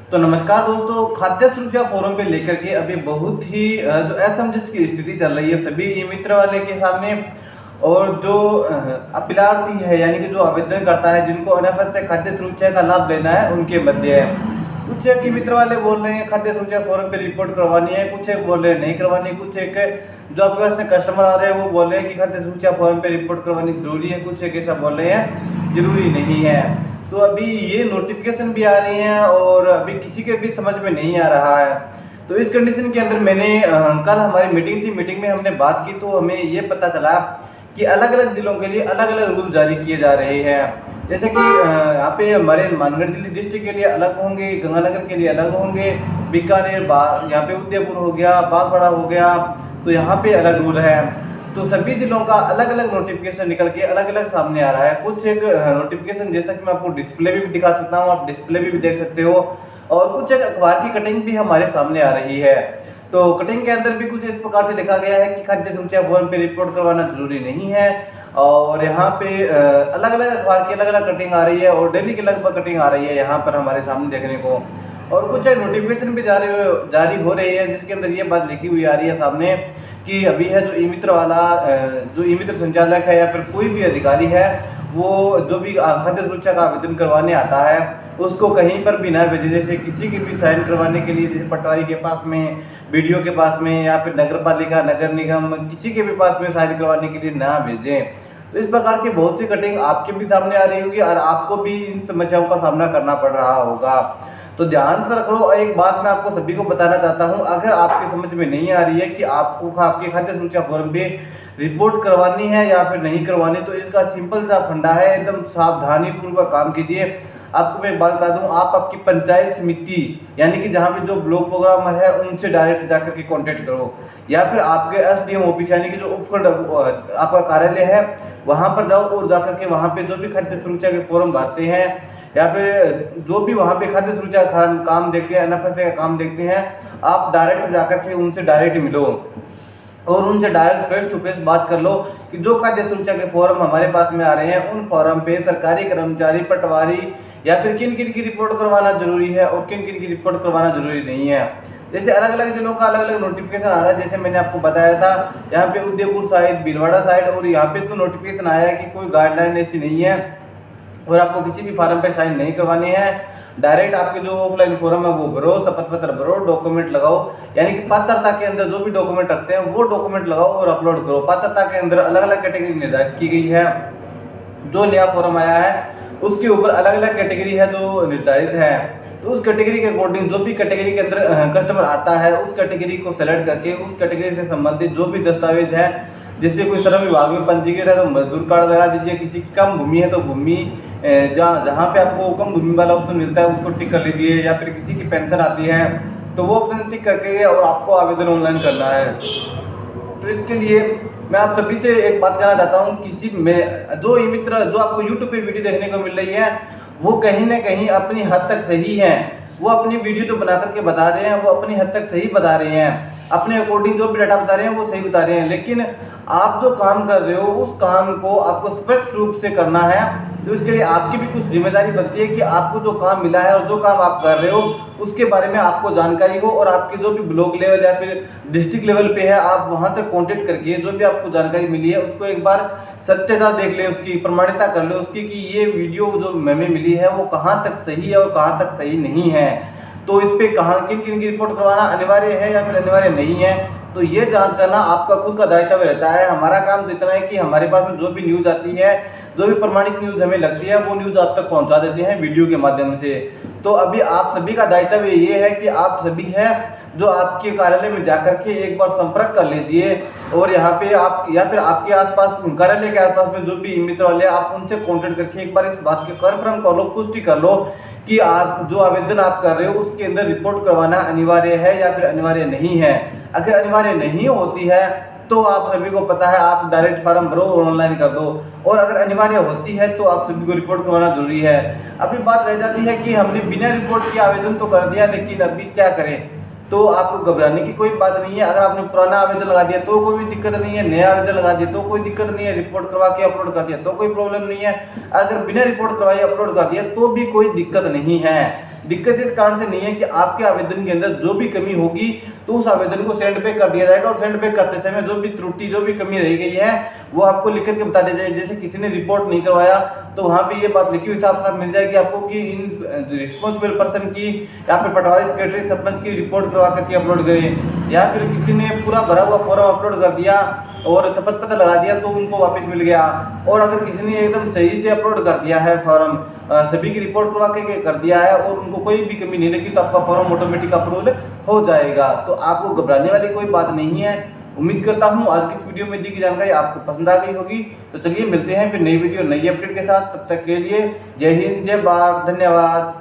तो नमस्कार दोस्तों, खाद्य सुरक्षा फोरम पे लेकर के अभी बहुत ही जो असमंजस की स्थिति चल रही है सभी ई मित्र वाले के सामने। और जो अपिलार्थी है यानी कि जो आवेदन करता है जिनको अनफर से खाद्य सुरक्षा का लाभ लेना है उनके मध्य है। कुछ एक ई मित्र वाले बोल रहे हैं खाद्य सुरक्षा फोरम पे रिपोर्ट करवानी है, कुछ एक बोल रहे हैं नहीं करवानी, कुछ एक जो आपके पास से कस्टमर आ रहे हैं वो बोल रहे हैं कि खाद्य सुरक्षा फोरम पे रिपोर्ट करवानी जरूरी है, कुछ एक ऐसा बोल रहे हैं जरूरी नहीं है। तो अभी ये नोटिफिकेशन भी आ रही हैं और अभी किसी के भी समझ में नहीं आ रहा है। तो इस कंडीशन के अंदर मैंने कल हमारी मीटिंग थी, मीटिंग में हमने बात की तो हमें ये पता चला कि अलग अलग ज़िलों के लिए अलग अलग रूल जारी किए जा रहे हैं। जैसे कि यहाँ पे हमारे मानगढ़ दिल्ली डिस्ट्रिक्ट के लिए अलग होंगे, गंगानगर के लिए अलग होंगे, बीकानेर यहाँ पे उदयपुर हो गया, बांसवाड़ा हो गया, तो यहाँ पे अलग रूल है। तो सभी जिलों का अलग अलग नोटिफिकेशन निकल के अलग अलग सामने आ रहा है। कुछ एक नोटिफिकेशन जैसा कि मैं आपको डिस्प्ले भी दिखा सकता हूँ, आप डिस्प्ले भी देख सकते हो, और कुछ एक अखबार की कटिंग भी हमारे सामने आ रही है। तो कटिंग के अंदर भी कुछ इस प्रकार से लिखा गया है कि खाद्य सुरक्षा फोरम पे रिपोर्ट करवाना जरूरी नहीं है। और यहाँ पे अलग अलग अखबार की अलग अलग कटिंग आ रही है और डेली की लगभग कटिंग आ रही है यहाँ पर हमारे सामने देखने को। और कुछ नोटिफिकेशन भी जारी हो रही है जिसके अंदर ये बात लिखी हुई आ रही है सामने कि अभी है जो ई मित्र वाला जो ई मित्र संचालक है या फिर कोई भी अधिकारी है वो जो भी खाद्य सुरक्षा का आवेदन करवाने आता है उसको कहीं पर भी ना भेजे। जैसे किसी के भी साइन करवाने के लिए, जैसे पटवारी के पास में, बीडीओ के पास में, या फिर नगर पालिका, नगर निगम, किसी के भी पास में साइन करवाने के लिए ना भेजें। तो इस प्रकार की बहुत सी कटिंग आपके भी सामने आ रही होगी और आपको भी इन समस्याओं का सामना करना पड़ रहा होगा। तो ध्यान से रख लो। एक बात मैं आपको सभी को बताना चाहता हूं, अगर आपकी समझ में नहीं आ रही है कि आपको आपके खाद्य सुरक्षा फोरम पे रिपोर्ट करवानी है या फिर नहीं करवानी, तो इसका सिंपल सा फंडा है, एकदम सावधानी पूर्वक काम कीजिए। आपको मैं एक बात बता दूं, आप आपकी पंचायत समिति यानी कि जहां पे जो ब्लॉक प्रोग्रामर है उनसे डायरेक्ट जाकर के कांटेक्ट करो, या फिर आपके एसडीएम ऑफिस यानी कि जो उपखंड आपका कार्यालय है वहां पर जाओ और जाकर के वहां पे जो भी खाद्य सुरक्षा के फॉर्म भरते हैं या फिर जो भी वहाँ पे खाद्य सुरक्षा काम देखते हैं, एनएफएसए का काम देखते हैं, आप डायरेक्ट जाकर के उनसे डायरेक्ट मिलो और उनसे डायरेक्ट फेस टू फेस बात कर लो कि जो खाद्य सुरक्षा के फॉर्म हमारे पास में आ रहे हैं उन फॉर्म पे सरकारी कर्मचारी, पटवारी या फिर किन किन की रिपोर्ट करवाना जरूरी है और किन किन की रिपोर्ट करवाना जरूरी नहीं है। जैसे अलग अलग जिलों का अलग अलग नोटिफिकेशन आ रहा है, जैसे मैंने आपको बताया था यहाँ पे उदयपुर साइड, भीलवाड़ा साइड, और यहाँ पे तो नोटिफिकेशन आया है कि कोई गाइडलाइन ऐसी नहीं है और आपको किसी भी फार्म पे साइन नहीं करवानी है। डायरेक्ट आपके जो ऑफलाइन फॉर्म है वो भरो, शपथ पत्र भरो, डॉक्यूमेंट लगाओ, यानी कि पात्रता के अंदर जो भी डॉक्यूमेंट रखते हैं वो डॉक्यूमेंट लगाओ और अपलोड करो। पात्रता के अंदर अलग अलग कैटेगरी निर्धारित की गई है। जो नया फॉर्म आया है उसके ऊपर अलग अलग कैटेगरी है जो निर्धारित है। तो उस कैटेगरी के अकॉर्डिंग जो भी कैटेगरी के अंदर कस्टमर आता है उस कैटेगरी को सेलेक्ट करके उस कैटेगरी से संबंधित जो भी दस्तावेज है, जिससे कोई श्रम विभाग में पंजीकृत है तो मजदूर कार्ड लगा दीजिए, किसी की कम भूमि है तो भूमि जहाँ पे आपको कम भूमि वाला ऑप्शन मिलता है उसको टिक कर लीजिए, या फिर किसी की पेंशन आती है तो वो ऑप्शन टिक करके और आपको आवेदन ऑनलाइन करना है। तो इसके लिए मैं आप सभी से एक बात कहना चाहता हूँ, किसी में जो ई मित्र जो आपको यूट्यूब पे वीडियो देखने को मिल रही है वो कहीं ना कहीं अपनी हद तक सही है। वो अपनी वीडियो जो बना करके बता रहे हैं वो अपनी हद तक सही बता रहे हैं, अपने अकॉर्डिंग जो भी डाटा बता रहे हैं वो सही बता रहे हैं, लेकिन आप जो काम कर रहे हो उस काम को आपको स्पष्ट रूप से करना है। तो इसके लिए आपकी भी कुछ जिम्मेदारी बनती है कि आपको जो काम मिला है और जो काम आप कर रहे हो उसके बारे में आपको जानकारी हो, और आपके जो भी ब्लॉक लेवल या फिर डिस्ट्रिक्ट लेवल पे है आप वहां से कांटेक्ट करके जो भी आपको जानकारी मिली है उसको एक बार सत्यता देख ले, उसकी प्रमाणिकता कर ले उसकी कि ये वीडियो जो हमें मिली है वो कहाँ तक सही है और कहाँ तक सही नहीं है। तो इस पे कहाँ किन किन की रिपोर्ट करवाना अनिवार्य है या फिर अनिवार्य नहीं है, तो ये जांच करना आपका खुद का दायित्व रहता है। हमारा काम तो इतना है कि हमारे पास में जो भी न्यूज़ आती है, जो भी प्रमाणित न्यूज़ हमें लगती है वो न्यूज़ आप तक पहुंचा देते हैं वीडियो के माध्यम से। तो अभी आप सभी का दायित्व ये है कि आप सभी है जो आपके कार्यालय में जाकर के एक बार संपर्क कर लीजिए, और यहाँ पे आप या फिर आपके आसपास कार्यालय के आसपास में जो भी ई मित्र वाले आप उनसे कांटेक्ट करके एक बार इस बात की कन्फर्म कर लो, पुष्टि कर लो कि आप जो आवेदन आप कर रहे हो उसके अंदर रिपोर्ट करवाना अनिवार्य है या फिर अनिवार्य नहीं है। अगर अनिवार्य नहीं होती है तो आप सभी को पता है आप डायरेक्ट फार्म भरो और ऑनलाइन कर दो, और अगर अनिवार्य होती है तो आप सभी को रिपोर्ट करवाना जरूरी है। अभी बात रह जाती है कि हमने बिना रिपोर्ट के आवेदन तो कर दिया, लेकिन अभी क्या करें। तो आपको घबराने की कोई बात नहीं है। अगर आपने पुराना आवेदन लगा दिया तो कोई भी दिक्कत नहीं है, नया आवेदन लगा दिया तो कोई दिक्कत नहीं है, रिपोर्ट करवा के अपलोड कर दिया तो कोई प्रॉब्लम नहीं है, अगर बिना रिपोर्ट करवाए अपलोड कर दिया तो भी कोई दिक्कत नहीं है। दिक्कत इस कारण से नहीं है कि आपके आवेदन के अंदर जो भी कमी होगी तो उस आवेदन को सेंड बैक कर दिया जाएगा, और सेंड बैक करते समय जो भी त्रुटि जो भी कमी रह गई है वो आपको लिख करके बता दिया जाएगा। जैसे किसी ने रिपोर्ट नहीं करवाया तो वहाँ पे ये बात लिखी हुई साफ साफ मिल जाएगी आपको कि इन रिस्पॉन्सिबल पर्सन की या फिर पटवारी सेक्रेटरी सरपंच की रिपोर्ट करवा करके अपलोड करें, या फिर किसी ने पूरा भरा हुआ फॉर्म अपलोड कर दिया और शपथ पत्र लगा दिया तो उनको वापस मिल गया। और अगर किसी ने एकदम सही से अपलोड कर दिया है फॉर्म, सभी की रिपोर्ट करवा के कर दिया है और उनको कोई भी कमी नहीं लगी तो आपका फॉर्म ऑटोमेटिक अप्रूवल हो जाएगा। तो आपको घबराने वाली कोई बात नहीं है। उम्मीद करता हूँ आज की इस वीडियो में दी गई जानकारी आपको पसंद आ गई होगी। तो चलिए मिलते हैं फिर नई वीडियो नई अपडेट के साथ, तब तक के लिए जय हिंद, जय भारत, धन्यवाद।